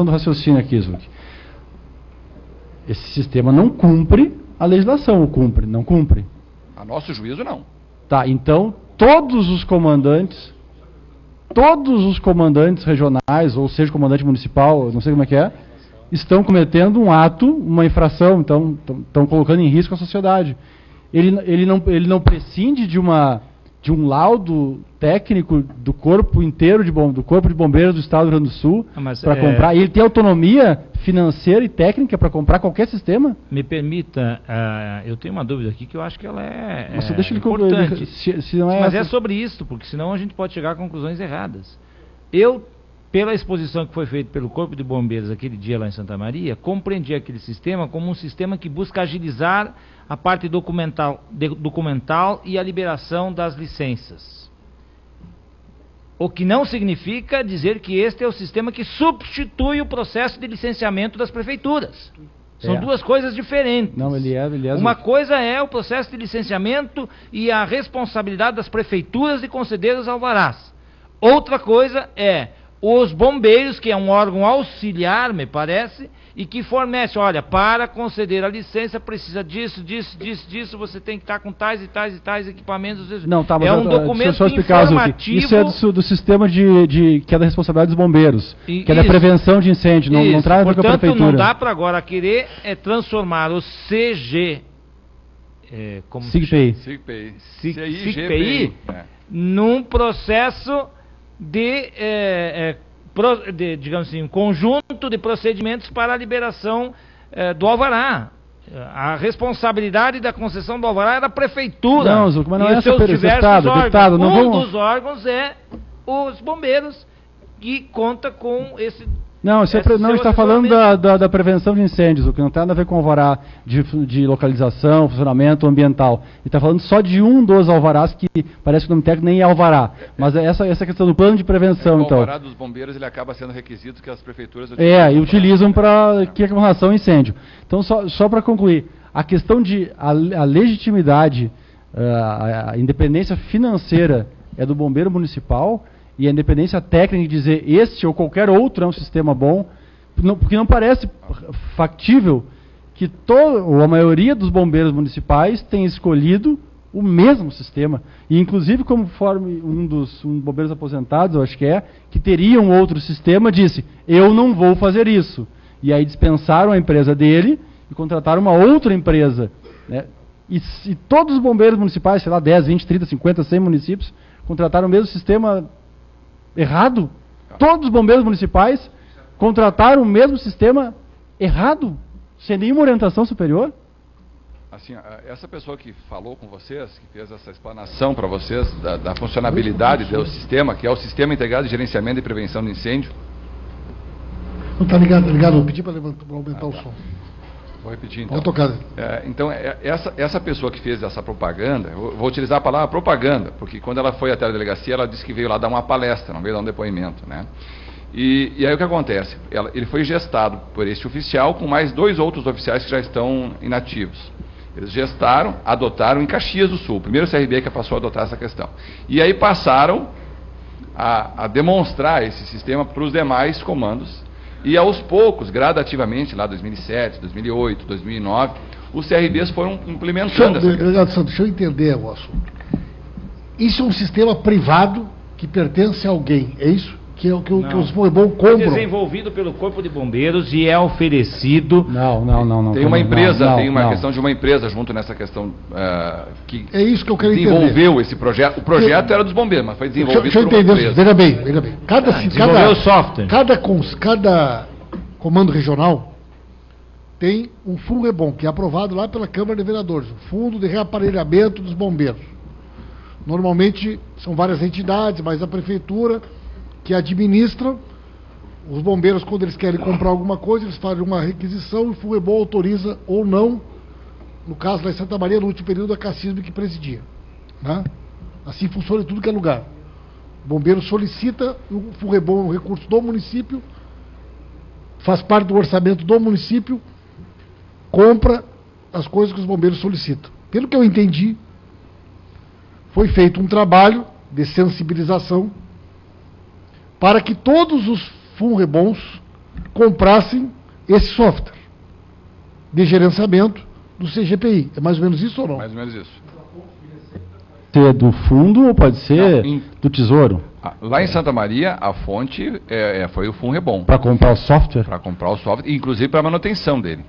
do raciocínio aqui, Zuc. Esse sistema não cumpre a legislação, ou cumpre? Não cumpre? A nosso juízo, não. Tá, então todos os comandantes regionais, ou seja, comandante municipal, não sei como é que é, estão cometendo um ato, uma infração, então estão colocando em risco a sociedade. Ele não prescinde de um laudo técnico do corpo inteiro do corpo de bombeiros do Estado do Rio Grande do Sul para comprar. E ele tem autonomia financeira e técnica para comprar qualquer sistema? Me permita, eu tenho uma dúvida aqui que eu acho que ela é deixa ele importante. Se não é Mas é sobre isso, porque senão a gente pode chegar a conclusões erradas. Pela exposição que foi feita pelo Corpo de Bombeiros aquele dia lá em Santa Maria, compreendi aquele sistema como um sistema que busca agilizar a parte documental e a liberação das licenças. O que não significa dizer que este é o sistema que substitui o processo de licenciamento das prefeituras. São duas coisas diferentes. Não, ele é uma coisa é o processo de licenciamento e a responsabilidade das prefeituras de conceder os alvarás. Outra coisa é os bombeiros, que é um órgão auxiliar, me parece, e que fornece, olha, para conceder a licença precisa disso, você tem que estar com tais e tais equipamentos. Não, tá, mas é um documento informativo. Isso é do sistema que é da responsabilidade dos bombeiros, que é da prevenção de incêndio, não traz a ver com a prefeitura. Portanto, não dá para agora querer transformar o CG, SIGPI, num processo digamos assim, um conjunto de procedimentos para a liberação do alvará. A responsabilidade da concessão do alvará é da prefeitura. Não, Zuc, mas não é seus diversos órgãos. Deputado, dos órgãos é os bombeiros, que conta com esse... Não, está falando da prevenção de incêndios, o que não tem nada a ver com alvará de localização, funcionamento ambiental. Ele está falando só de um dos alvarás, que parece que o nome técnico nem é alvará. Mas essa questão do plano de prevenção, então. O alvará dos bombeiros, ele acaba sendo requisito que as prefeituras utilizam para que com relação ao incêndio. Então, só para concluir, a questão de a legitimidade, a independência financeira é do bombeiro municipal, e a independência técnica de dizer este ou qualquer outro é um sistema bom, porque não parece factível que a maioria dos bombeiros municipais tem escolhido o mesmo sistema. E inclusive, conforme um dos bombeiros aposentados, eu acho que teria um outro sistema, disse, eu não vou fazer isso. E aí dispensaram a empresa dele e contrataram uma outra empresa. Né? E todos os bombeiros municipais, sei lá, 10, 20, 30, 50, 100 municípios, contrataram o mesmo sistema errado. Todos os bombeiros municipais contrataram o mesmo sistema errado, sem nenhuma orientação superior. Assim, essa pessoa que falou com vocês, que fez essa explanação para vocês da funcionalidade do sistema, que é o Sistema Integrado de Gerenciamento e Prevenção de Incêndio. Não está ligado, vou pedir para aumentar o som. Vou repetir então. Então, essa pessoa que fez essa propaganda, eu vou utilizar a palavra propaganda, porque quando ela foi até a delegacia, ela disse que veio lá dar uma palestra, não veio dar um depoimento, né? E aí o que acontece? Ele foi gestado por este oficial com mais 2 outros oficiais que já estão inativos. Eles gestaram, adotaram em Caxias do Sul. Primeiro o CRB que passou a adotar essa questão. E aí passaram a demonstrar esse sistema para os demais comandos. E aos poucos, gradativamente, lá 2007, 2008, 2009, os CRBs foram implementando essa questão. Deixa eu entender o assunto. Isso é um sistema privado que pertence a alguém, é isso? Que os bombeiros compram. É desenvolvido pelo Corpo de Bombeiros e é oferecido... Não. Tem uma empresa, tem uma questão de uma empresa junto nessa questão que é isso que eu quero desenvolveu esse projeto. O projeto era dos bombeiros, mas foi desenvolvido por uma empresa. Veja bem. Desenvolveu o software. Cada comando regional tem um FUNREBOM, que é aprovado lá pela Câmara de Vereadores, o Fundo de Reaparelhamento dos Bombeiros. Normalmente são várias entidades, mas a prefeitura que administra. Os bombeiros, quando eles querem comprar alguma coisa, eles fazem uma requisição e o FUNREBOM autoriza ou não. No caso lá em Santa Maria, no último período, a Cassismo que presidia. Né? Assim funciona em tudo que é lugar. O bombeiro solicita, o FUNREBOM é um recurso do município, faz parte do orçamento do município, compra as coisas que os bombeiros solicitam. Pelo que eu entendi, foi feito um trabalho de sensibilização para que todos os FUNREBONs comprassem esse software de gerenciamento do CGPI. É mais ou menos isso ou não? Mais ou menos isso. Ser do fundo ou pode ser do Tesouro? Lá em Santa Maria, a fonte foi o Funrebom. Para comprar o software? Para comprar o software, inclusive para a manutenção dele.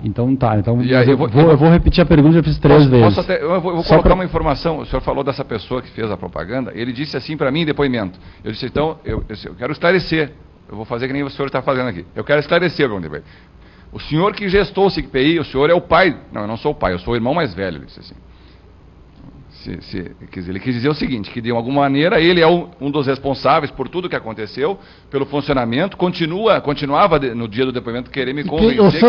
Então aí, eu vou repetir a pergunta, já fiz 3 vezes. Eu vou colocar uma informação. O senhor falou dessa pessoa que fez a propaganda. Ele disse assim para mim em depoimento. Eu disse, então, eu quero esclarecer. Eu vou fazer que nem o senhor está fazendo aqui. Eu quero esclarecer, o senhor que gestou o SICPI, o senhor é o pai. Não, eu não sou o pai, eu sou o irmão mais velho. Ele disse assim. Ele quis dizer o seguinte, que de alguma maneira ele é um dos responsáveis por tudo que aconteceu, pelo funcionamento, continuava no dia do depoimento querer me convencer.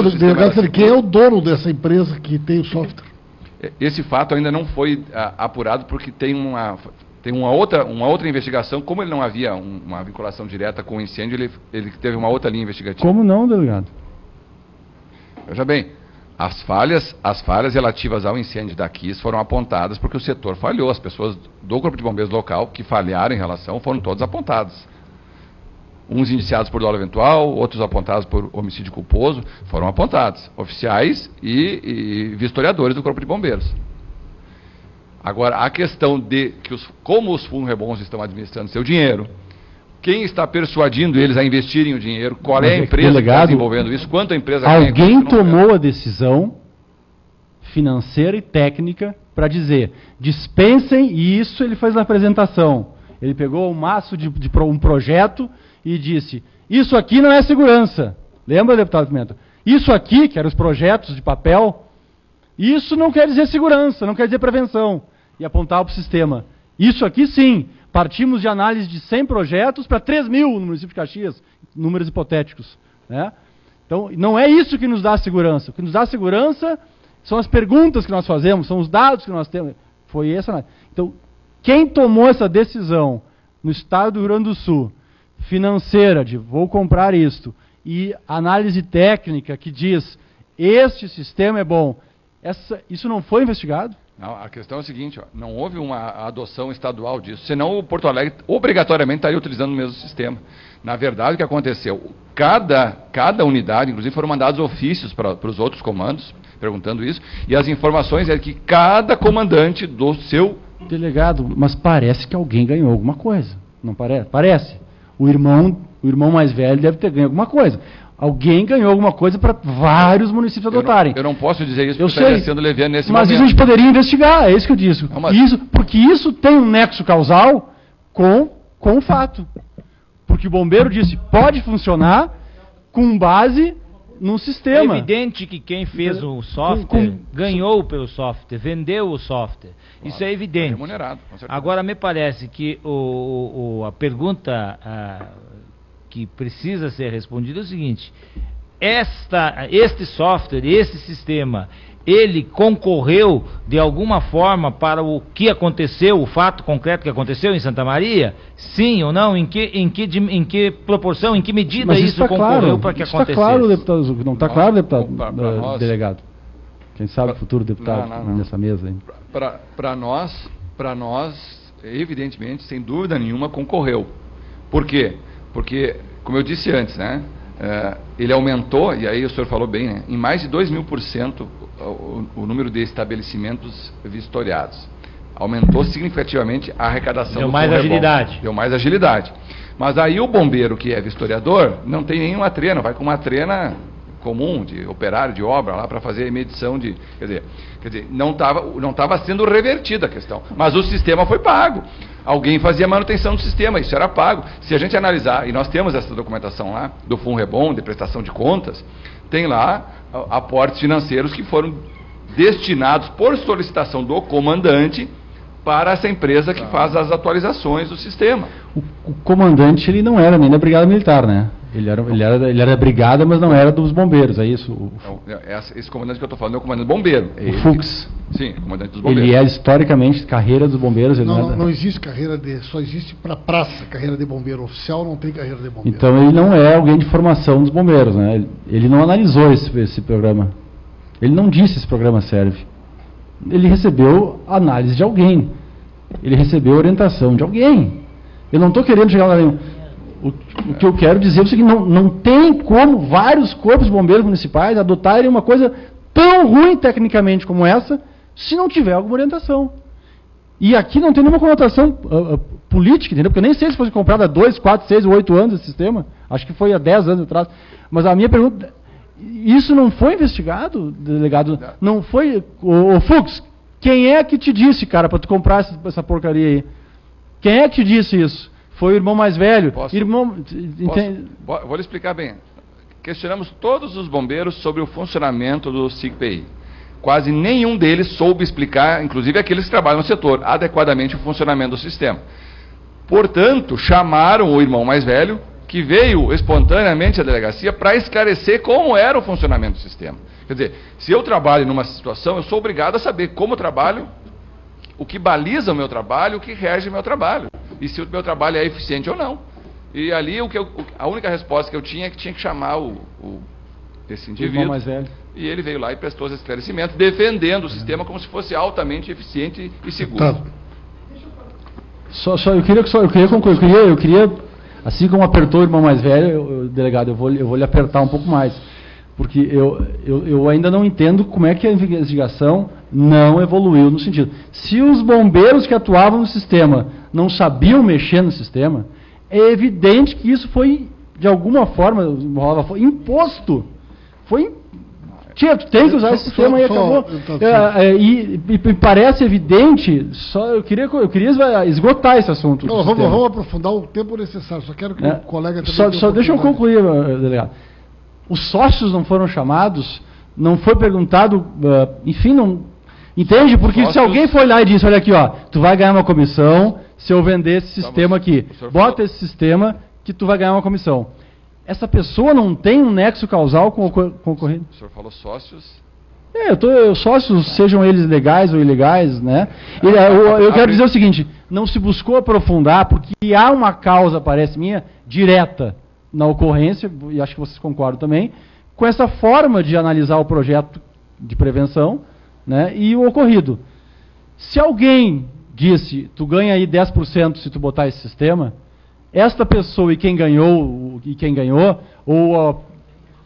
Quem é o dono dessa empresa que tem o software? Esse fato ainda não foi apurado porque tem uma outra investigação. Como ele não havia uma vinculação direta com o incêndio, ele teve uma outra linha investigativa. Como não, delegado? Veja bem. As falhas relativas ao incêndio da KIS foram apontadas porque o setor falhou. As pessoas do Corpo de Bombeiros local que falharam em relação foram todas apontadas. Uns indiciados por dolo eventual, outros apontados por homicídio culposo, foram apontados. Oficiais e vistoriadores do Corpo de Bombeiros. Agora, a questão de como os Funrebons estão administrando seu dinheiro, quem está persuadindo eles a investirem o dinheiro, qual é a empresa que está desenvolvendo isso, quanto a empresa ganha. Alguém tomou a decisão financeira e técnica para dizer, dispensem, e isso ele fez na apresentação. Ele pegou um maço de um projeto e disse, isso aqui não é segurança. Lembra, deputado Pimenta? Isso aqui, que eram os projetos de papel, isso não quer dizer segurança, não quer dizer prevenção. E apontava para o sistema. Isso aqui sim. Partimos de análise de 100 projetos para 3 mil no município de Caxias, números hipotéticos. Né? Então, não é isso que nos dá segurança. O que nos dá segurança são as perguntas que nós fazemos, são os dados que nós temos. Foi essa. Então, quem tomou essa decisão no estado do Rio Grande do Sul, financeira, de vou comprar isto, e análise técnica que diz, este sistema é bom, isso não foi investigado? Não, a questão é o seguinte, não houve uma adoção estadual disso, senão o Porto Alegre obrigatoriamente estaria utilizando o mesmo sistema. Na verdade, o que aconteceu? Cada unidade, inclusive foram mandados ofícios para os outros comandos, perguntando isso, e as informações é que cada comandante do seu... Delegado, mas parece que alguém ganhou alguma coisa, não parece? Parece. O irmão mais velho deve ter ganho alguma coisa. Alguém ganhou alguma coisa para vários municípios adotarem. Eu não posso dizer isso porque estaria sendo leviano nesse momento. Mas isso a gente poderia investigar, é isso que eu disse. Porque isso tem um nexo causal com o fato. Porque o bombeiro disse, pode funcionar com base no sistema. É evidente que quem fez o software ganhou pelo software, vendeu o software. Claro, isso é evidente. Remunerado, com certeza. Agora, me parece que a pergunta... que precisa ser respondido é o seguinte, este software, este sistema, ele concorreu de alguma forma para o que aconteceu, o fato concreto que aconteceu em Santa Maria? Sim ou não? Em que proporção, em que medida isso concorreu para que acontecesse? Está claro, deputado Zucco, não está claro, deputado delegado? Quem sabe o futuro deputado nessa mesa aí. Para nós, evidentemente, sem dúvida nenhuma, concorreu. Por quê? Porque, como eu disse antes, né, ele aumentou, e aí o senhor falou bem, né, em mais de 2.000% o número de estabelecimentos vistoriados. Aumentou significativamente a arrecadação. Deu mais agilidade. Deu mais agilidade. Mas aí o bombeiro que é vistoriador não tem nenhuma trena, vai com uma trena comum de operário de obra lá para fazer a medição de... Quer dizer, não estava sendo revertida a questão, mas o sistema foi pago. Alguém fazia manutenção do sistema, isso era pago. Se a gente analisar, e nós temos essa documentação lá, do Funrebom, de prestação de contas, tem lá aportes financeiros que foram destinados por solicitação do comandante para essa empresa que faz as atualizações do sistema. O comandante, ele não era nem da Brigada Militar, né? Ele era da Brigada, mas não era dos bombeiros, é isso? Esse comandante que eu estou falando é o comandante bombeiro. O Fux. Sim, o comandante dos bombeiros. Ele é historicamente carreira dos bombeiros. Não existe carreira só existe para praça carreira de bombeiro. Oficial não tem carreira de bombeiro. Então ele não é alguém de formação dos bombeiros, né? Ele não analisou esse programa. Ele não disse esse programa serve. Ele recebeu análise de alguém. Ele recebeu orientação de alguém. Eu não estou querendo chegar lá nenhum. O que eu quero dizer é o seguinte, não tem como vários corpos de bombeiros municipais adotarem uma coisa tão ruim tecnicamente como essa, se não tiver alguma orientação. E aqui não tem nenhuma conotação política, entendeu? Porque eu nem sei se foi comprado há 2, 4, 6 ou 8 anos esse sistema. Acho que foi há 10 anos atrás. Mas a minha pergunta, isso não foi investigado, delegado? Não foi... Ô Fux, quem é que te disse, cara, para tu comprar essa porcaria aí? Quem é que te disse isso? Foi o irmão mais velho? Vou lhe explicar bem. Questionamos todos os bombeiros sobre o funcionamento do SIGPI. Quase nenhum deles soube explicar, inclusive aqueles que trabalham no setor, adequadamente o funcionamento do sistema. Portanto, chamaram o irmão mais velho, que veio espontaneamente à delegacia para esclarecer como era o funcionamento do sistema. Quer dizer, se eu trabalho numa situação, eu sou obrigado a saber como eu trabalho, o que baliza o meu trabalho, o que rege o meu trabalho, e se o meu trabalho é eficiente ou não. E ali a única resposta que eu tinha é que tinha que chamar esse indivíduo, mais velho. E ele veio lá e prestou os esclarecimentos, defendendo o sistema como se fosse altamente eficiente e seguro. Tá. Eu queria concluir, eu queria, assim como apertou o irmão mais velho, delegado, eu vou lhe apertar um pouco mais, porque eu ainda não entendo como é que a investigação não evoluiu no sentido. Se os bombeiros que atuavam no sistema não sabiam mexer no sistema, é evidente que isso foi, de alguma forma, foi imposto. Tu tem que usar esse sistema e acabou. E parece evidente, eu queria esgotar esse assunto. Não, vamos aprofundar o tempo necessário, só quero que o colega também... Só deixa eu concluir, delegado. Os sócios não foram chamados, não foi perguntado, enfim, não... Entende? Porque se alguém foi lá e disse, olha aqui, ó, tu vai ganhar uma comissão se eu vender esse sistema aqui. Bota esse sistema que tu vai ganhar uma comissão. Essa pessoa não tem um nexo causal com o concorrente? O senhor falou sócios? Sócios, sejam eles legais ou ilegais, né? Eu quero dizer o seguinte, não se buscou aprofundar, porque há uma causa, parece minha, direta na ocorrência, e acho que vocês concordam também, com essa forma de analisar o projeto de prevenção, né, e o ocorrido. Se alguém disse, tu ganha aí 10% se tu botar esse sistema, esta pessoa e quem ganhou,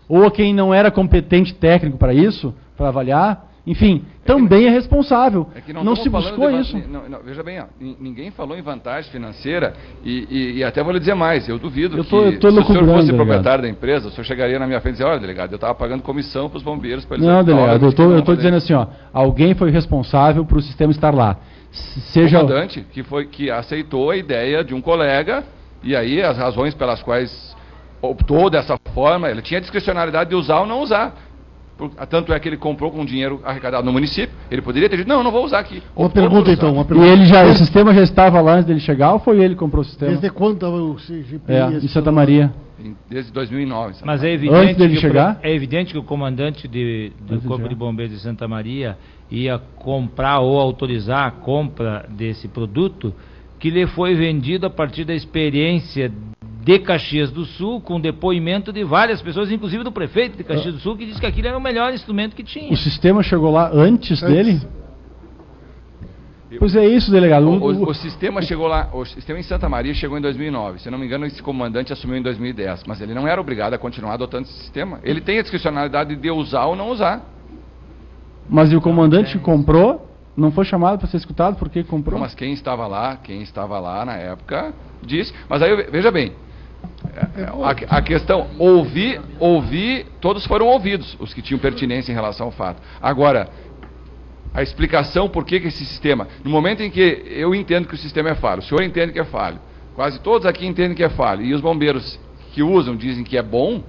ou quem não era competente técnico para isso, para avaliar, enfim, também é responsável. Não se buscou isso. Veja bem, ninguém falou em vantagem financeira e até vou lhe dizer mais, eu duvido que se o senhor fosse proprietário da empresa, o senhor chegaria na minha frente e dizer, olha, delegado, eu estava pagando comissão para os bombeiros. Para eles delegado, eu estou dizendo assim, ó, alguém foi responsável para o sistema estar lá. Seja o comandante que aceitou a ideia de um colega, e aí as razões pelas quais optou dessa forma, ele tinha discricionalidade de usar ou não usar. Tanto é que ele comprou com dinheiro arrecadado no município, ele poderia ter dito, não vou usar aqui. Uma pergunta. E o sistema já estava lá antes dele chegar, ou foi ele que comprou o sistema? Desde quando estava o CGPI? Em Santa Maria. Desde 2009. Mas é evidente que o comandante do Corpo de Bombeiros de Santa Maria ia comprar ou autorizar a compra desse produto que lhe foi vendido a partir da experiência de Caxias do Sul, com depoimento de várias pessoas, inclusive do prefeito de Caxias do Sul, que disse que aquilo era o melhor instrumento que tinha. O sistema chegou lá antes dele? Pois é isso, delegado. O sistema chegou lá, o sistema em Santa Maria chegou em 2009. Se não me engano, esse comandante assumiu em 2010, mas ele não era obrigado a continuar adotando esse sistema. Ele tem a discricionalidade de usar ou não usar. Mas e o comandante que comprou não foi chamado para ser escutado porque comprou? Não, mas quem estava lá na época disse. Mas aí, veja bem, a questão, ouvir, todos foram ouvidos, os que tinham pertinência em relação ao fato. Agora, a explicação por que esse sistema, no momento em que eu entendo que o sistema é falho, o senhor entende que é falho, quase todos aqui entendem que é falho, e os bombeiros que usam dizem que é bom,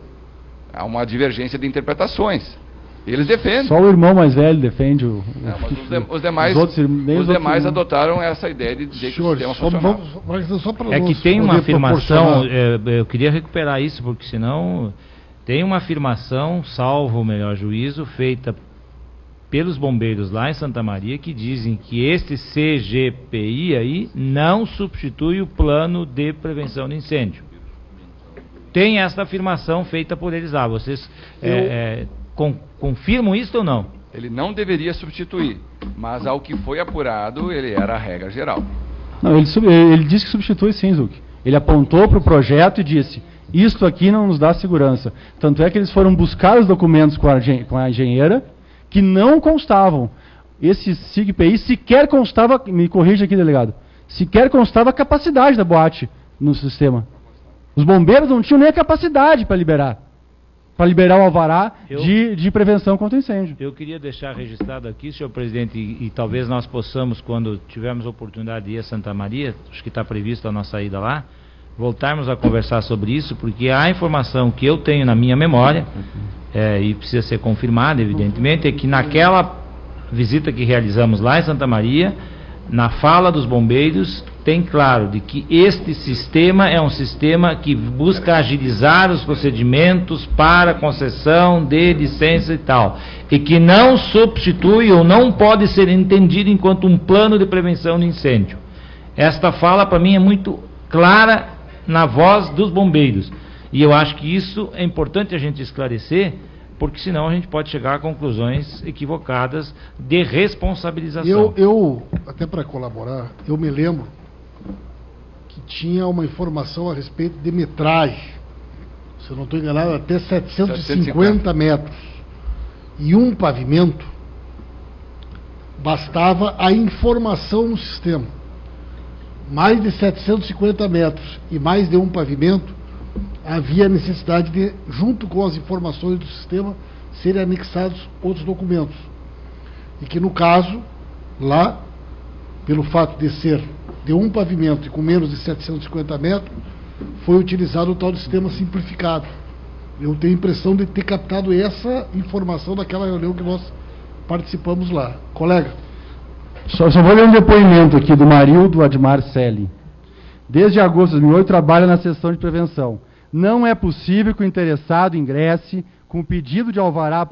há uma divergência de interpretações. Eles defendem. Só o irmão mais velho defende os demais adotaram essa ideia de dizer que o sistema funcionava. É que tem uma afirmação, eu queria recuperar isso, porque senão tem uma afirmação, salvo o melhor juízo, feita pelos bombeiros lá em Santa Maria, que dizem que este CGPI aí não substitui o plano de prevenção de incêndio. Tem essa afirmação feita por eles lá. Vocês confirmam isso ou não? Ele não deveria substituir, mas ao que foi apurado, ele era a regra geral. Não, ele disse que substitui sim, Zuc. Ele apontou para o projeto e disse, isto aqui não nos dá segurança. Tanto é que eles foram buscar os documentos com a engenheira, que não constavam. Esse SIG-PI sequer constava, me corrija aqui, delegado, sequer constava a capacidade da boate no sistema. Os bombeiros não tinham nem a capacidade para liberar o alvará de prevenção contra incêndio. Eu queria deixar registrado aqui, senhor presidente, e talvez nós possamos, quando tivermos a oportunidade de ir a Santa Maria, acho que está previsto a nossa ida lá, voltarmos a conversar sobre isso, porque a informação que eu tenho na minha memória, e precisa ser confirmada, evidentemente, é que naquela visita que realizamos lá em Santa Maria, na fala dos bombeiros, tem claro de que este sistema é um sistema que busca agilizar os procedimentos para concessão de licença e tal, e que não substitui ou não pode ser entendido enquanto um plano de prevenção de incêndio. Esta fala, para mim, é muito clara na voz dos bombeiros, e eu acho que isso é importante a gente esclarecer, porque senão a gente pode chegar a conclusões equivocadas de responsabilização. Eu até para colaborar, eu me lembro que tinha uma informação a respeito de metragem, se eu não estou enganado, até 750 metros. E um pavimento, bastava a informação no sistema. Mais de 750 metros e mais de um pavimento, havia necessidade de, junto com as informações do sistema, serem anexados outros documentos. E que, no caso, lá, pelo fato de ser de um pavimento e com menos de 750 metros, foi utilizado o tal de sistema simplificado. Eu tenho a impressão de ter captado essa informação daquela reunião que nós participamos lá. Colega. Só vou ler um depoimento aqui do Marildo Admar Selle. Desde agosto de 2008 trabalha na seção de prevenção. Não é possível que o interessado ingresse com pedido de alvará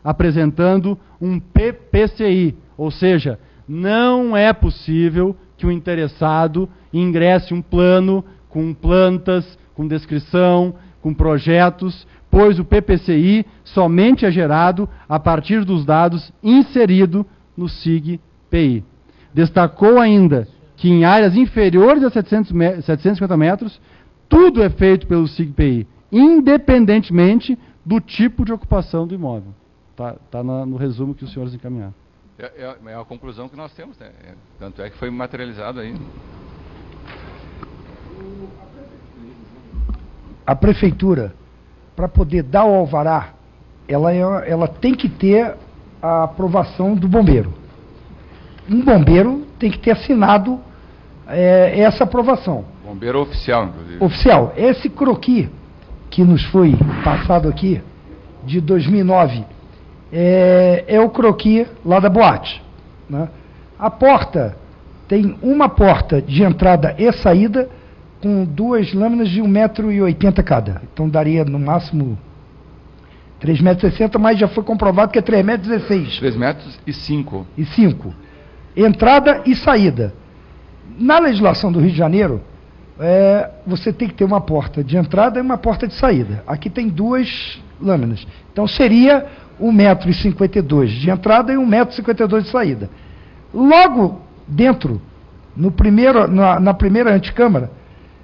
apresentando um PPCI, ou seja, não é possível que o interessado ingresse um plano com plantas, com descrição, com projetos, pois o PPCI somente é gerado a partir dos dados inseridos no SIG-PI. Destacou ainda que em áreas inferiores a 750 metros, tudo é feito pelo SIG-PI, independentemente do tipo de ocupação do imóvel. Está no resumo que os senhores encaminharam. É a conclusão que nós temos, né? Tanto é que foi materializado aí. A prefeitura, para poder dar o alvará, ela tem que ter a aprovação do bombeiro. Um bombeiro tem que ter assinado essa aprovação. Bombeiro oficial, inclusive. Oficial. Esse croquis que nos foi passado aqui, de 2009, é o croquis lá da boate, né? A porta, tem uma porta de entrada e saída, com 2 lâminas de 1,80 m cada. Então daria no máximo 3,60 m, mas já foi comprovado que é 3,16 m. 3,05 m. E 5. Entrada e saída. Na legislação do Rio de Janeiro, você tem que ter uma porta de entrada e uma porta de saída. Aqui tem 2 lâminas. Então seria 1,52 m de entrada e 1,52 m de saída. Logo dentro, na primeira antecâmara,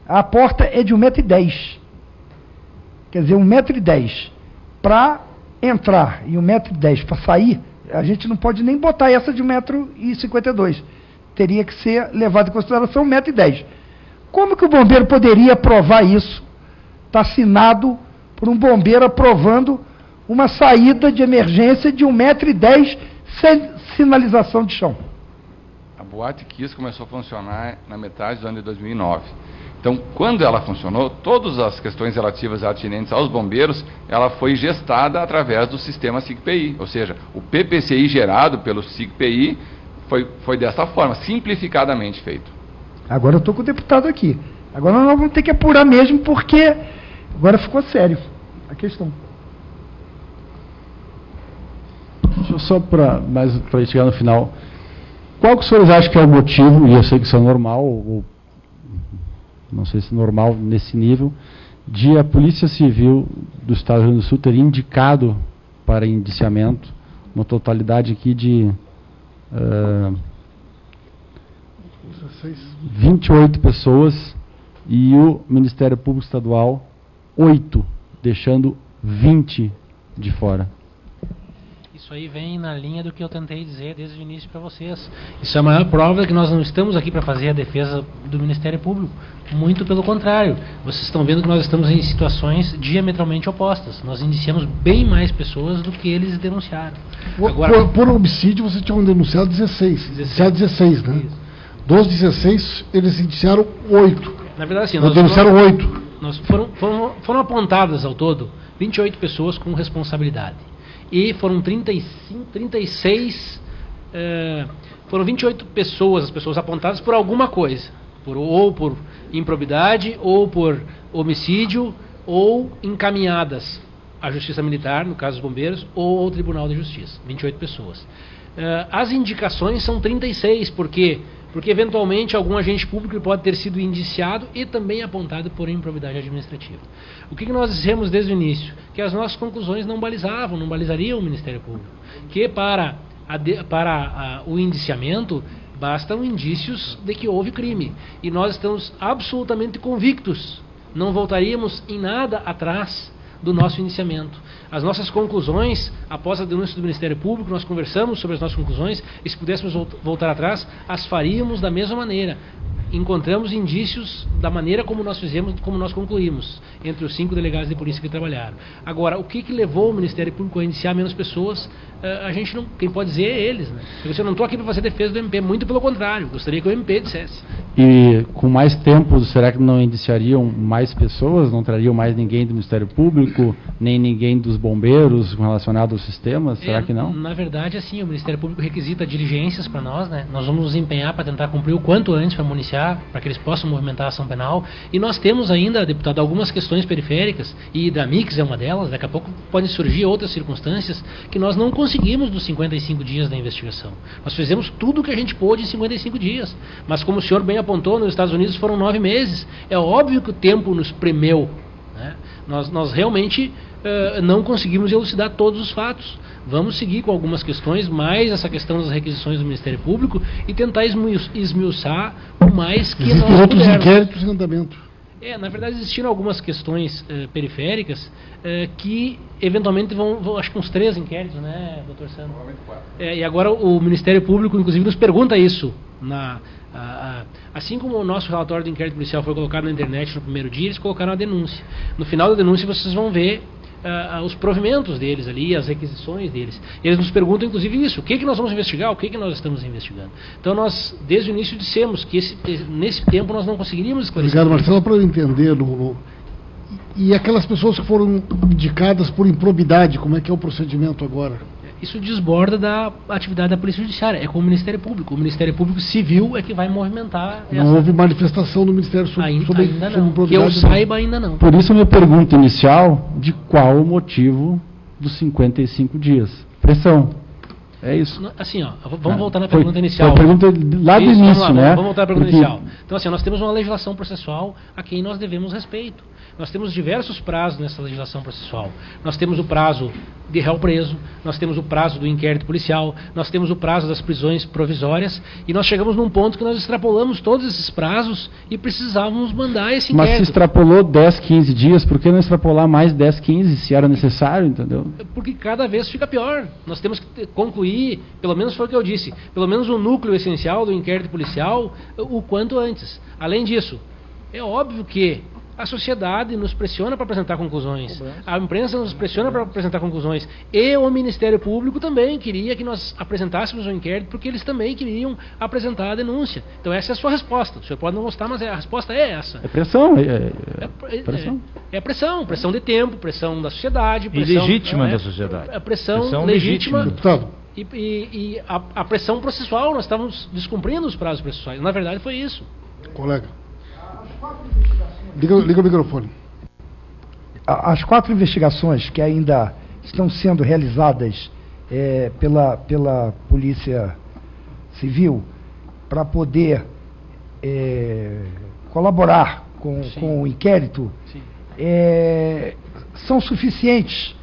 a porta é de 1,10 m. Quer dizer, 1,10 m para entrar e 1,10 m para sair, a gente não pode nem botar essa de 1,52 m. Teria que ser levado em consideração 1,10 m. Como que o bombeiro poderia aprovar isso? Está assinado por um bombeiro aprovando uma saída de emergência de 1,10 m sem sinalização de chão. A Boate Kiss começou a funcionar na metade do ano de 2009. Então, quando ela funcionou, todas as questões relativas atinentes aos bombeiros, ela foi gestada através do sistema SIG-PI. Ou seja, o PPCI gerado pelo SIG-PI foi dessa forma, simplificadamente feito. Agora eu estou com o deputado aqui. Agora nós vamos ter que apurar mesmo, porque agora ficou sério a questão. Deixa eu só para chegar no final. Qual que os senhores acham que é o motivo, e eu sei que isso é normal, ou não sei se é normal nesse nível, de a Polícia Civil do Estado do Rio Grande do Sul ter indicado para indiciamento uma totalidade aqui de 28 pessoas e o Ministério Público Estadual 8, deixando 20 de fora. Isso aí vem na linha do que eu tentei dizer desde o início para vocês. Isso é a maior prova que nós não estamos aqui para fazer a defesa do Ministério Público. Muito pelo contrário. Vocês estão vendo que nós estamos em situações diametralmente opostas. Nós indiciamos bem mais pessoas do que eles denunciaram. Agora, por homicídio, vocês tinham denunciado 16. 16, né? Isso. Dos 16, eles indiciaram 8. Na verdade, sim. Denunciaram 8. Foram apontadas ao todo 28 pessoas com responsabilidade. E foram 28 pessoas, as pessoas apontadas por alguma coisa. Ou por improbidade, ou por homicídio, ou encaminhadas à Justiça Militar, no caso dos bombeiros, ou ao Tribunal de Justiça. 28 pessoas. As indicações são 36, por quê? Porque eventualmente algum agente público pode ter sido indiciado e também apontado por improbidade administrativa. O que nós dissemos desde o início? Que as nossas conclusões não balizariam o Ministério Público. Que para o indiciamento bastam indícios de que houve crime. E nós estamos absolutamente convictos, não voltaríamos em nada atrás do nosso indiciamento. As nossas conclusões, após a denúncia do Ministério Público, nós conversamos sobre as nossas conclusões, e se pudéssemos voltar atrás, as faríamos da mesma maneira. Encontramos indícios da maneira como nós fizemos, como nós concluímos, entre os 5 delegados de polícia que trabalharam. Agora, o que levou o Ministério Público a indiciar menos pessoas, a gente não, quem pode dizer é eles, né? Porque eu não estou aqui para fazer defesa do MP, muito pelo contrário, gostaria que o MP dissesse. E com mais tempo, será que não indiciariam mais pessoas, não trariam mais ninguém do Ministério Público, nem ninguém dos bombeiros relacionado ao sistema? Será que não? Na verdade, assim, o Ministério Público requisita diligências para nós, né? Nós vamos nos empenhar para tentar cumprir o quanto antes para municiar, para que eles possam movimentar a ação penal. E nós temos ainda, deputado, algumas questões periféricas, e da Mix é uma delas, daqui a pouco podem surgir outras circunstâncias que nós não conseguimos nos 55 dias da investigação. Nós fizemos tudo o que a gente pôde em 55 dias, mas como o senhor bem apontou, nos Estados Unidos foram 9 meses. É óbvio que o tempo nos premiou, né? Nós realmente não conseguimos elucidar todos os fatos. Vamos seguir com algumas questões, mais essa questão das requisições do Ministério Público, e tentar esmiuçar o mais que existem nós outros pudermos. inquéritos em andamento. Na verdade, existiram algumas questões periféricas que eventualmente vão, acho que uns 3 inquéritos, né, doutor Sandro? E agora o Ministério Público, inclusive, nos pergunta isso. Assim como o nosso relatório do inquérito policial foi colocado na internet no primeiro dia, eles colocaram a denúncia. No final da denúncia vocês vão ver os provimentos deles ali, as requisições deles. Eles nos perguntam, inclusive, isso: o que nós vamos investigar, o que nós estamos investigando. Então, nós, desde o início, dissemos que nesse tempo nós não conseguiríamos esclarecer. Obrigado, Marcelo, para eu entender. E aquelas pessoas que foram indicadas por improbidade, como é que é o procedimento agora? Isso desborda da atividade da Polícia Judiciária, é com o Ministério Público. O Ministério Público Civil é que vai movimentar. Não houve manifestação do Ministério sobre ainda não. improbidade? Que eu saiba, ainda não. Por isso a minha pergunta inicial, de qual o motivo dos 55 dias? Pressão. É isso. Assim, vamos voltar na pergunta inicial. Foi a pergunta lá do início, né? Vamos voltar à pergunta inicial. Então, assim, nós temos uma legislação processual a quem nós devemos respeito. Nós temos diversos prazos nessa legislação processual. Nós temos o prazo de réu preso, nós temos o prazo do inquérito policial, nós temos o prazo das prisões provisórias, e nós chegamos num ponto que nós extrapolamos todos esses prazos e precisávamos mandar esse inquérito. Mas se extrapolou 10, 15 dias, por que não extrapolar mais 10, 15, se era necessário, entendeu? Porque cada vez fica pior. Nós temos que concluir, pelo menos foi o que eu disse, pelo menos o núcleo essencial do inquérito policial o quanto antes. Além disso, é óbvio que a sociedade nos pressiona para apresentar conclusões, a imprensa nos pressiona para apresentar conclusões, e o Ministério Público também queria que nós apresentássemos o inquérito, porque eles também queriam apresentar a denúncia. Então essa é a sua resposta. O senhor pode não gostar, mas a resposta é essa. É pressão. Pressão. Pressão de tempo, pressão da sociedade. Pressão, legítima da sociedade. Pressão legítima. Deputado. E a pressão processual, nós estávamos descumprindo os prazos processuais. Na verdade foi isso. Colega. Liga o microfone. As 4 investigações que ainda estão sendo realizadas pela Polícia Civil para poder colaborar com o inquérito são suficientes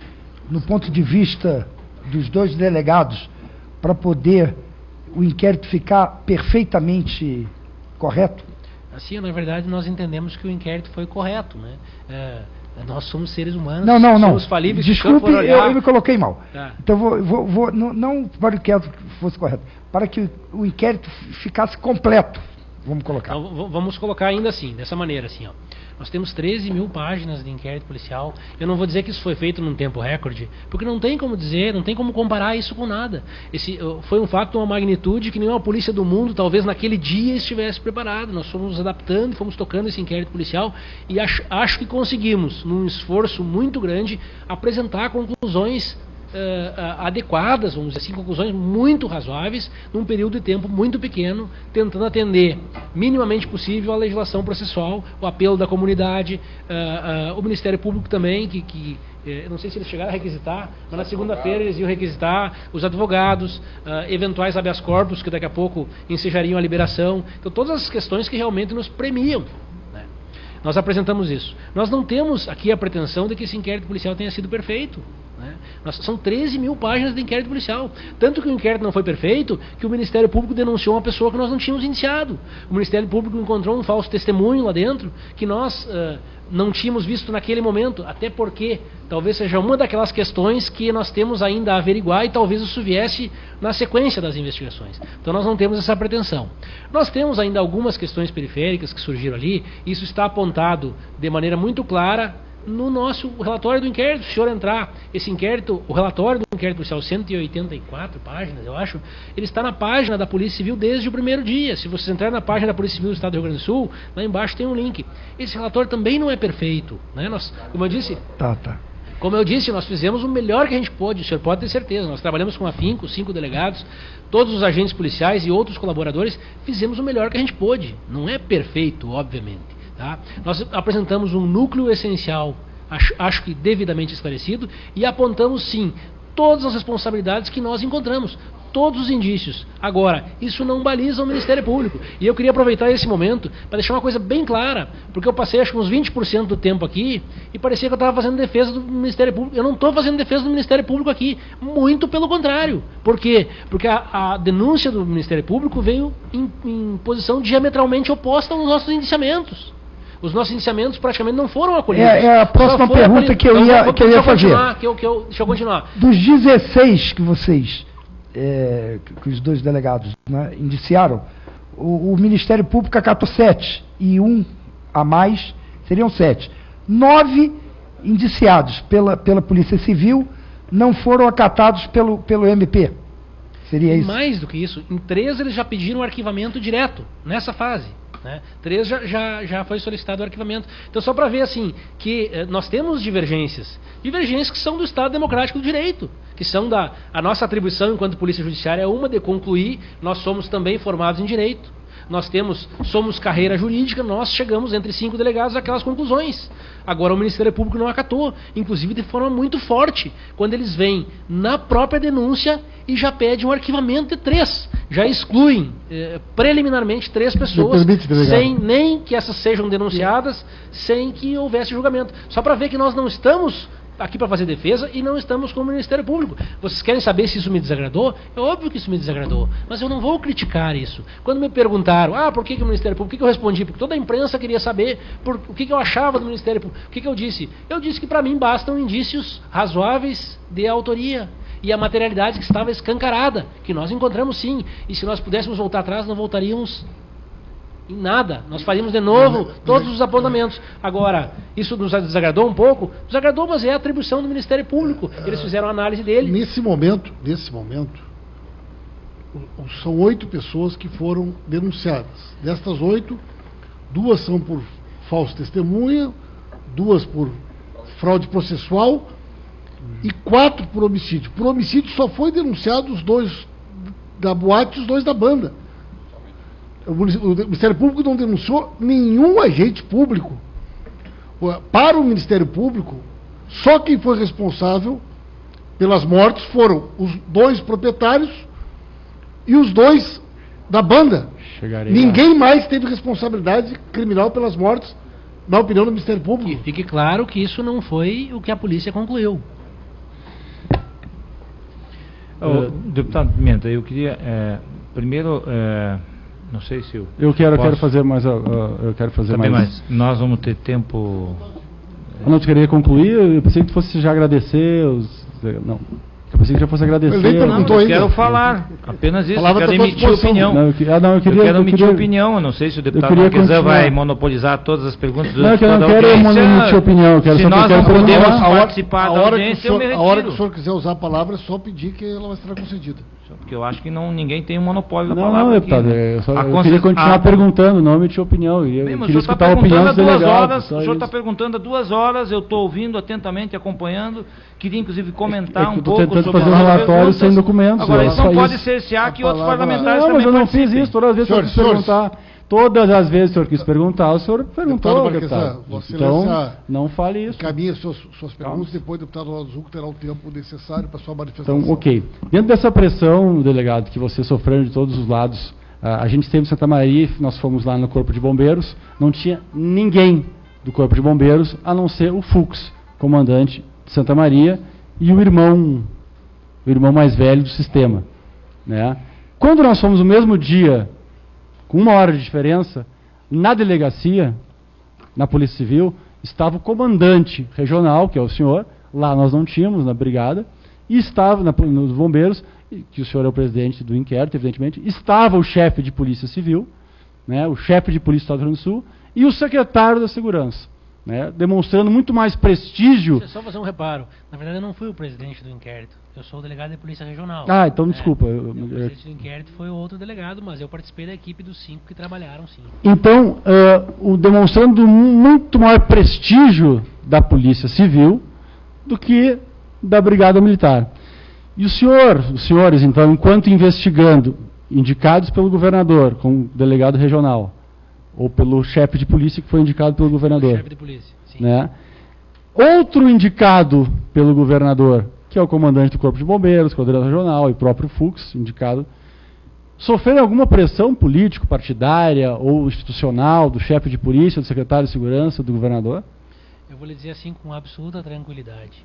no ponto de vista dos 2 delegados para poder o inquérito ficar perfeitamente correto? Assim, na verdade, nós entendemos que o inquérito foi correto, né? Nós somos seres humanos, não. somos falíveis. Desculpe, eu me coloquei mal. Tá. Então, não para o inquérito fosse correto, para que o inquérito ficasse completo, vamos colocar. Então, vamos colocar ainda assim, dessa maneira, assim, ó. Nós temos 13 mil páginas de inquérito policial. Eu não vou dizer que isso foi feito num tempo recorde, porque não tem como dizer, não tem como comparar isso com nada. Esse foi um fato de uma magnitude que nenhuma polícia do mundo, talvez naquele dia, estivesse preparado. Nós fomos nos adaptando, fomos tocando esse inquérito policial e acho que conseguimos, num esforço muito grande, apresentar conclusões adequadas, vamos dizer assim, conclusões muito razoáveis, num período de tempo muito pequeno, tentando atender minimamente possível a legislação processual, o apelo da comunidade, o Ministério Público também, eu não sei se eles chegaram a requisitar, mas na segunda-feira eles iam requisitar os advogados, eventuais habeas corpus que daqui a pouco ensejariam a liberação. Então, todas as questões que realmente nos premiam. Né? Nós apresentamos isso. Nós não temos aqui a pretensão de que esse inquérito policial tenha sido perfeito. Né? São 13 mil páginas de inquérito policial. Tanto que o inquérito não foi perfeito, que o Ministério Público denunciou uma pessoa que nós não tínhamos indiciado. O Ministério Público encontrou um falso testemunho lá dentro, que nós não tínhamos visto naquele momento, até porque talvez seja uma daquelas questões que nós temos ainda a averiguar e talvez isso viesse na sequência das investigações. Então nós não temos essa pretensão. Nós temos ainda algumas questões periféricas que surgiram ali, isso está apontado de maneira muito clara no nosso relatório do inquérito. Se o senhor entrar, esse inquérito, o relatório do inquérito policial, 184 páginas, eu acho, ele está na página da Polícia Civil desde o primeiro dia. Se você entrar na página da Polícia Civil do Estado do Rio Grande do Sul, lá embaixo tem um link. Esse relatório também não é perfeito, né? Nós, como eu disse... Como eu disse, nós fizemos o melhor que a gente pôde, o senhor pode ter certeza. Nós trabalhamos com afinco, 5 delegados, todos os agentes policiais e outros colaboradores, fizemos o melhor que a gente pôde. Não é perfeito, obviamente. Tá? Nós apresentamos um núcleo essencial, acho que devidamente esclarecido, e apontamos sim todas as responsabilidades que nós encontramos, todos os indícios. Agora, isso não baliza o Ministério Público. E eu queria aproveitar esse momento para deixar uma coisa bem clara, porque eu passei acho que uns 20% do tempo aqui e parecia que eu estava fazendo defesa do Ministério Público. Eu não estou fazendo defesa do Ministério Público aqui, muito pelo contrário. Por quê? Porque a denúncia do Ministério Público veio em posição diametralmente oposta aos nossos indiciamentos. Os nossos indiciamentos praticamente não foram acolhidos. É a próxima pergunta que eu ia fazer. Deixa eu continuar. Dos 16 que vocês, que os dois delegados, né, indiciaram, o Ministério Público acatou 7 e um a mais, seriam 7. 9 indiciados pela Polícia Civil não foram acatados pelo MP. Seria isso? Mais do que isso, em 3 eles já pediram arquivamento direto, nessa fase. Né? 3 já foi solicitado o arquivamento. Então, só para ver assim, que nós temos divergências que são do Estado Democrático do Direito, que são a nossa atribuição enquanto Polícia Judiciária é uma de concluir. Nós somos também formados em Direito, somos carreira jurídica, nós chegamos entre 5 delegados àquelas conclusões. Agora o Ministério Público não acatou, inclusive de forma muito forte, quando eles vêm na própria denúncia e já pedem um arquivamento de 3, já excluem preliminarmente 3 pessoas, sem nem que essas sejam denunciadas, sem que houvesse julgamento. Só para ver que nós não estamos aqui para fazer defesa e não estamos com o Ministério Público. Vocês querem saber se isso me desagradou? É óbvio que isso me desagradou, mas eu não vou criticar isso. Quando me perguntaram, por que o Ministério Público, o que eu respondi? Porque toda a imprensa queria saber o que eu achava do Ministério Público. O que eu disse? Eu disse que para mim bastam indícios razoáveis de autoria e a materialidade que estava escancarada, que nós encontramos sim, e se nós pudéssemos voltar atrás, não voltaríamos em nada, nós faríamos de novo todos os apontamentos. Agora, isso nos desagradou um pouco? Desagradou, mas é a atribuição do Ministério Público. Eles fizeram a análise dele. Nesse momento, são 8 pessoas que foram denunciadas. Destas 8, 2 são por falso testemunha, 2 por fraude processual e 4 por homicídio. Por homicídio só foi denunciado os 2 da boate e os 2 da banda. O Ministério Público não denunciou nenhum agente público. Para o Ministério Público, só quem foi responsável pelas mortes foram os 2 proprietários e os 2 da banda. Ninguém mais teve responsabilidade criminal pelas mortes, na opinião do Ministério Público. E fique claro que isso não foi o que a polícia concluiu. Deputado Pimenta, eu queria primeiro Não sei se eu quero fazer mais. Eu quero fazer também mais. Nós vamos ter tempo. Eu não queria concluir. Eu pensei que fosse já agradecer. Não. Eu pensei que já fosse agradecer. Ele nem perguntou eu quero falar. Apenas isso. Palavra Eu quero emitir opinião. Não, eu quero emitir opinião. Eu não sei se o deputado Marquesan vai monopolizar todas as perguntas do Não, eu não quero emitir opinião. Eu quero se nós não podemos participar da audiência, eu me retiro. A hora que o senhor quiser usar a palavra, é só pedir que ela vai ser concedida. Porque eu acho que ninguém tem um monopólio da não, palavra. Não, deputado, eu queria continuar perguntando, não emitir opinião. Eu queria escutar a opinião dos delegados. O senhor está perguntando há 2 horas, eu estou ouvindo atentamente, acompanhando. Queria, inclusive, comentar um pouco sobre... Estou tentando fazer um relatório sem documentos. Agora, isso não pode cercear que outros parlamentares também participem. Não, mas eu não fiz isso. Todas as vezes que eu quis perguntar... Todas as vezes que o senhor quis perguntar, o senhor perguntou, deputado. Então, não fale isso. Caminhe suas perguntas, depois o deputado Ronaldo Zucco terá o tempo necessário para sua manifestação. Então, ok. Dentro dessa pressão, delegado, que você sofreu de todos os lados, a gente esteve em Santa Maria, nós fomos lá no Corpo de Bombeiros, não tinha ninguém do Corpo de Bombeiros, a não ser o Fux, comandante de Santa Maria, e o irmão mais velho do sistema. Né? Quando nós fomos no mesmo dia, com 1 hora de diferença, na delegacia, na Polícia Civil, estava o comandante regional, que é o senhor, lá nós não tínhamos, na brigada, e estava nos bombeiros, que o senhor é o presidente do inquérito, evidentemente, estava o chefe de Polícia Civil, né, o chefe de Polícia do Estado do Rio Grande do Sul, e o secretário da Segurança, né, demonstrando muito mais prestígio. Deixa eu só fazer um reparo. Na verdade, eu não fui o presidente do inquérito. Eu sou o delegado de Polícia Regional. Ah, então desculpa. O presidente do inquérito foi o outro delegado, mas eu participei da equipe dos 5 que trabalharam, sim. Então, demonstrando muito maior prestígio da Polícia Civil do que da Brigada Militar. E os senhores, então, enquanto investigando, indicados pelo governador como delegado regional, ou pelo chefe de polícia que foi indicado pelo governador. Chefe de polícia, sim. Né? Outro indicado pelo governador, que é o comandante do Corpo de Bombeiros, coordenador regional e próprio Fux, indicado, sofreram alguma pressão político-partidária ou institucional do chefe de polícia, do secretário de segurança, do governador? Eu vou lhe dizer assim com absoluta tranquilidade.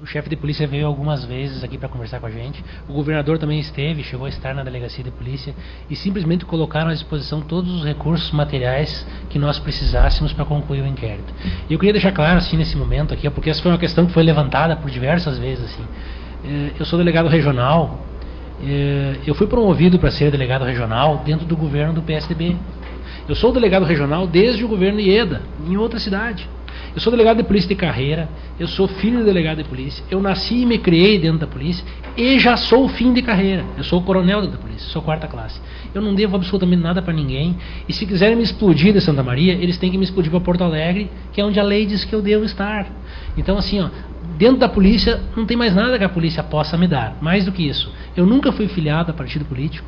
O chefe de polícia veio algumas vezes aqui para conversar com a gente. O governador também chegou a estar na delegacia de polícia e simplesmente colocaram à disposição todos os recursos materiais que nós precisássemos para concluir o inquérito. E eu queria deixar claro assim nesse momento aqui, porque essa foi uma questão que foi levantada por diversas vezes assim. Eu sou delegado regional. Eu fui promovido para ser delegado regional dentro do governo do PSDB. Eu sou delegado regional desde o governo Ieda, em outra cidade. Eu sou delegado de polícia de carreira, eu sou filho do delegado de polícia, eu nasci e me criei dentro da polícia e já sou fim de carreira. Eu sou coronel dentro da polícia, sou 4ª classe. Eu não devo absolutamente nada para ninguém e se quiserem me explodir de Santa Maria, eles têm que me explodir para Porto Alegre, que é onde a lei diz que eu devo estar. Então assim, ó, dentro da polícia não tem mais nada que a polícia possa me dar. Mais do que isso, eu nunca fui filiado a partido político.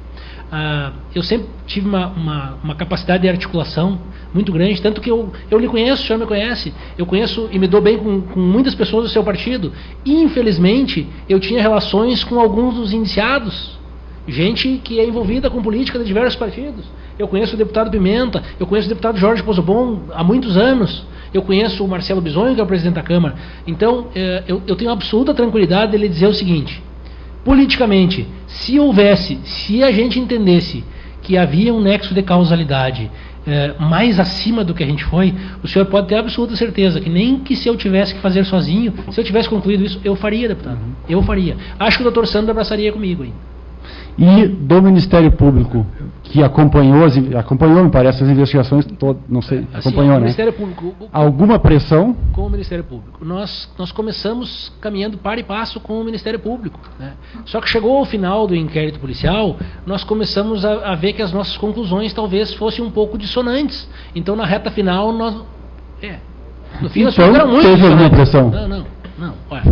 Eu sempre tive uma capacidade de articulação muito grande, tanto que eu lhe conheço, o senhor me conhece, eu conheço e me dou bem com muitas pessoas do seu partido, e infelizmente eu tinha relações com alguns dos indiciados, gente que é envolvida com política de diversos partidos. Eu conheço o deputado Pimenta, eu conheço o deputado Jorge Pozobon há muitos anos, eu conheço o Marcelo Bisonho, que é o presidente da Câmara. Então eu tenho absoluta tranquilidade de lhe dizer o seguinte: politicamente, se a gente entendesse que havia um nexo de causalidade mais acima do que a gente foi, o senhor pode ter absoluta certeza que nem que se eu tivesse que fazer sozinho, se eu tivesse concluído isso, eu faria, deputado. Eu faria. Acho que o doutor Sandro abraçaria comigo aí. E do Ministério Público, que acompanhou, me parece, as investigações todas, não sei, assim, acompanhou, né? Ministério Público, alguma pressão? Com o Ministério Público. Nós começamos caminhando par e passo com o Ministério Público, né? Só que chegou ao final do inquérito policial, nós começamos a ver que as nossas conclusões talvez fossem um pouco dissonantes. Então, na reta final, no fim, nós então, muito teve alguma pressão? Não. Olha,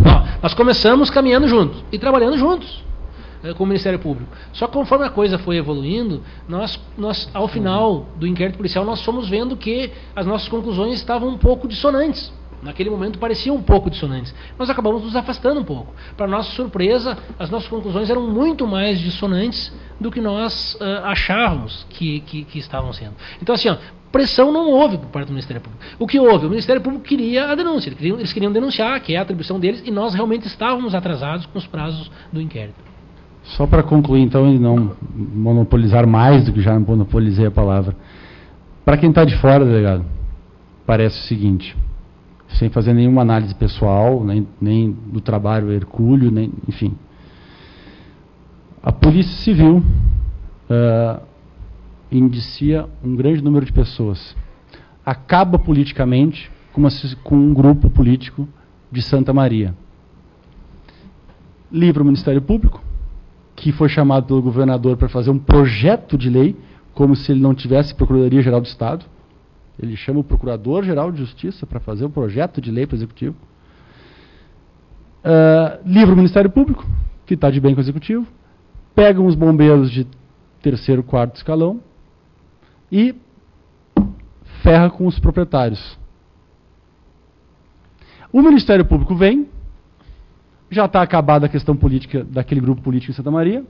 nós começamos caminhando juntos e trabalhando juntos com o Ministério Público. Só que conforme a coisa foi evoluindo, nós ao final do inquérito policial, nós fomos vendo que as nossas conclusões estavam um pouco dissonantes. Naquele momento pareciam um pouco dissonantes. Nós acabamos nos afastando um pouco. Para nossa surpresa, as nossas conclusões eram muito mais dissonantes do que nós achávamos que estavam sendo. Então, assim, pressão não houve por parte do Ministério Público. O que houve? O Ministério Público queria a denúncia. Eles queriam denunciar, que é a atribuição deles, e nós realmente estávamos atrasados com os prazos do inquérito. Só para concluir, então, e não monopolizar mais do que já monopolizei a palavra. Para quem está de fora, delegado, parece o seguinte, sem fazer nenhuma análise pessoal, nem do trabalho hercúleo, enfim. A Polícia Civil indicia um grande número de pessoas. Acaba politicamente com um grupo político de Santa Maria. Livra o Ministério Público, que foi chamado pelo governador para fazer um projeto de lei, como se ele não tivesse Procuradoria-Geral do Estado. Ele chama o Procurador-Geral de Justiça para fazer um projeto de lei para o Executivo. Livra o Ministério Público, que está de bem com o Executivo. Pegam os bombeiros de 3º, 4º escalão e ferra com os proprietários. O Ministério Público vem, já está acabada a questão política daquele grupo político em Santa Maria,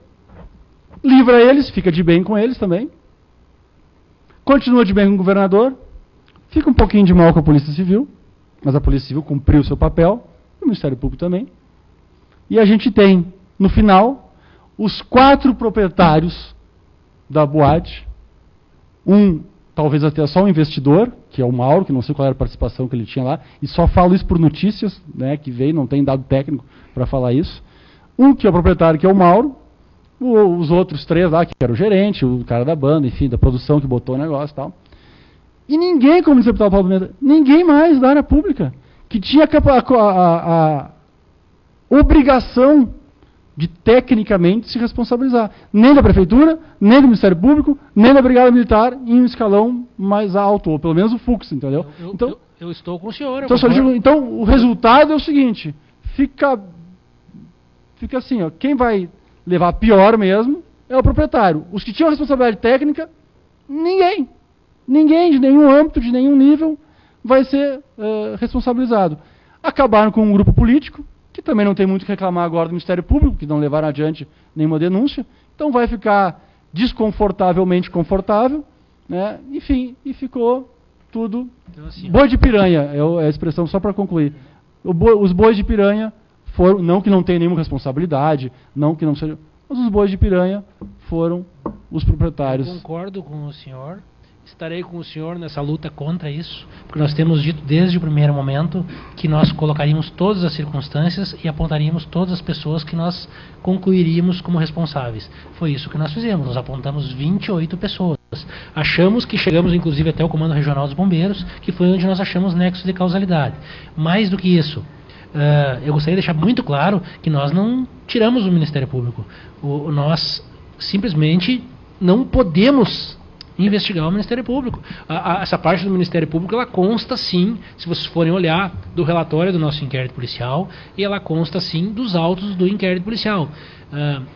livra eles, fica de bem com eles também, continua de bem com o governador, fica um pouquinho de mal com a Polícia Civil, mas a Polícia Civil cumpriu o seu papel, o Ministério Público também, e a gente tem, no final, os 4 proprietários da boate, talvez até só um investidor, que é o Mauro, que não sei qual era a participação que ele tinha lá, e só falo isso por notícias, né, que veio, não tem dado técnico para falar isso. Que é o proprietário, que é o Mauro, os outros 3 lá, que era o gerente, o cara da banda, enfim, da produção que botou o negócio e tal. E ninguém, como disse o deputado Paulo Pimenta, ninguém mais da área pública, que tinha a obrigação de tecnicamente se responsabilizar. Nem da Prefeitura, nem do Ministério Público, nem da Brigada Militar em um escalão mais alto, ou pelo menos o Fux, entendeu? Eu estou com o senhor. Então, o resultado é o seguinte, fica assim, ó, quem vai levar pior mesmo é o proprietário. Os que tinham responsabilidade técnica, ninguém de nenhum âmbito, de nenhum nível, vai ser responsabilizado. Acabaram com um grupo político, que também não tem muito o que reclamar agora do Ministério Público, que não levaram adiante nenhuma denúncia, então vai ficar desconfortavelmente confortável, né? Enfim, e ficou tudo então, assim, boi de piranha, é a expressão só para concluir. Os bois de piranha foram, não que não tenham nenhuma responsabilidade, não que não seja, mas os bois de piranha foram os proprietários. Eu concordo com o senhor. Estarei com o senhor nessa luta contra isso, porque nós temos dito desde o primeiro momento que nós colocaríamos todas as circunstâncias e apontaríamos todas as pessoas que nós concluiríamos como responsáveis. Foi isso que nós fizemos, nós apontamos 28 pessoas. Achamos que chegamos inclusive até o Comando Regional dos Bombeiros, que foi onde nós achamos nexo de causalidade. Mais do que isso, eu gostaria de deixar muito claro que nós não tiramos o Ministério Público. Nós simplesmente não podemos investigar o Ministério Público. Essa parte do Ministério Público, ela consta sim, se vocês forem olhar, do relatório do nosso inquérito policial, e ela consta sim dos autos do inquérito policial.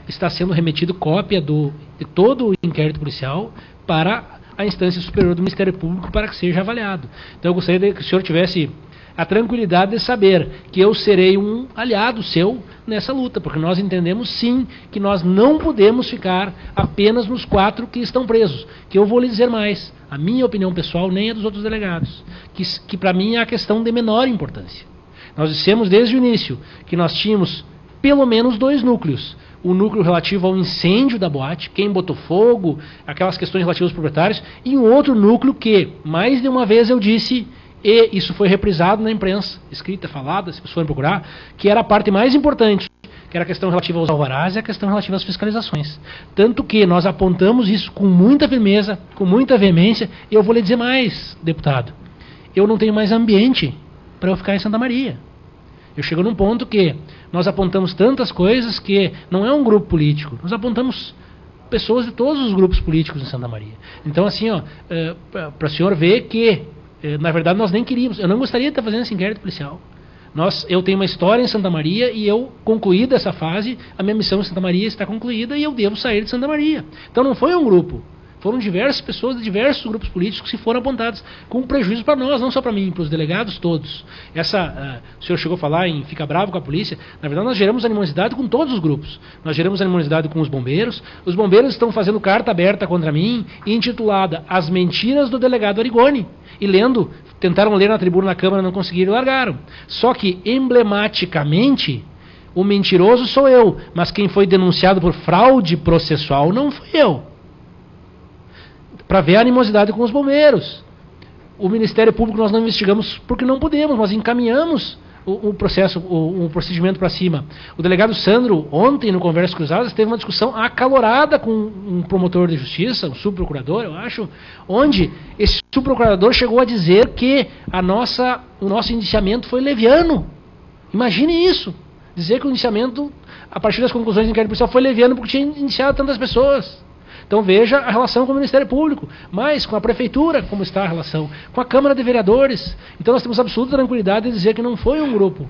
Está sendo remetido cópia de todo o inquérito policial para a instância superior do Ministério Público para que seja avaliado. Então eu gostaria que o senhor tivesse a tranquilidade de saber que eu serei um aliado seu nessa luta, porque nós entendemos sim que nós não podemos ficar apenas nos 4 que estão presos, que eu vou lhe dizer mais, a minha opinião pessoal nem a dos outros delegados, que para mim é a questão de menor importância. Nós dissemos desde o início que nós tínhamos pelo menos 2 núcleos, o núcleo relativo ao incêndio da boate, quem botou fogo, aquelas questões relativas aos proprietários, e um outro núcleo que, mais de uma vez eu disse, e isso foi reprisado na imprensa, escrita, falada, se vocês forem procurar, que era a parte mais importante, que era a questão relativa aos alvarás e a questão relativa às fiscalizações. Tanto que nós apontamos isso com muita firmeza, com muita veemência, e eu vou lhe dizer mais, deputado, eu não tenho mais ambiente para eu ficar em Santa Maria. Eu chego num ponto que nós apontamos tantas coisas que não é um grupo político, nós apontamos pessoas de todos os grupos políticos em Santa Maria. Então, assim, para o senhor ver que na verdade nós nem queríamos, eu não gostaria de estar fazendo esse inquérito policial. Eu tenho uma história em Santa Maria e eu, concluída essa fase, a minha missão em Santa Maria está concluída e eu devo sair de Santa Maria. Então não foi um grupo, foram diversas pessoas de diversos grupos políticos que foram apontados com prejuízo para nós, não só para mim, para os delegados todos. O senhor chegou a falar em ficar bravo com a polícia, na verdade nós geramos animosidade com todos os grupos. Nós geramos animosidade com os bombeiros estão fazendo carta aberta contra mim, intitulada As Mentiras do Delegado Arigoni. E tentaram ler na tribuna na Câmara, não conseguiram e largaram. Só que, emblematicamente, O mentiroso sou eu, mas quem foi denunciado por fraude processual não fui eu. Para ver a animosidade com os bombeiros. O Ministério Público nós não investigamos porque não podemos, nós encaminhamos o procedimento para cima. O delegado Sandro, ontem no Conversas Cruzadas, teve uma discussão acalorada com um promotor de justiça, um subprocurador, eu acho, onde esse subprocurador chegou a dizer que o nosso indiciamento foi leviano. Imagine isso. Dizer que o indiciamento, a partir das conclusões do inquérito policial, foi leviano porque tinha indiciado tantas pessoas. Então veja a relação com o Ministério Público, mas com a Prefeitura, como está a relação, com a Câmara de Vereadores. Então nós temos absoluta tranquilidade de dizer que não foi um grupo.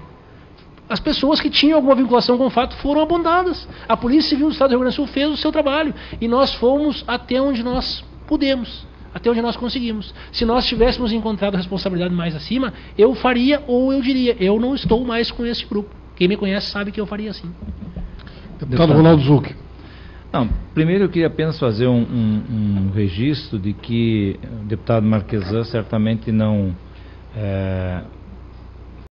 As pessoas que tinham alguma vinculação com o fato foram apontadas. A Polícia Civil do Estado do Rio Grande do Sul fez o seu trabalho e nós fomos até onde nós pudemos, até onde nós conseguimos. Se nós tivéssemos encontrado a responsabilidade mais acima, eu faria ou eu diria, eu não estou mais com esse grupo. Quem me conhece sabe que eu faria assim. Deputado Ronaldo Zucchi. Não, primeiro eu queria apenas fazer um registro de que o deputado Marquesan certamente não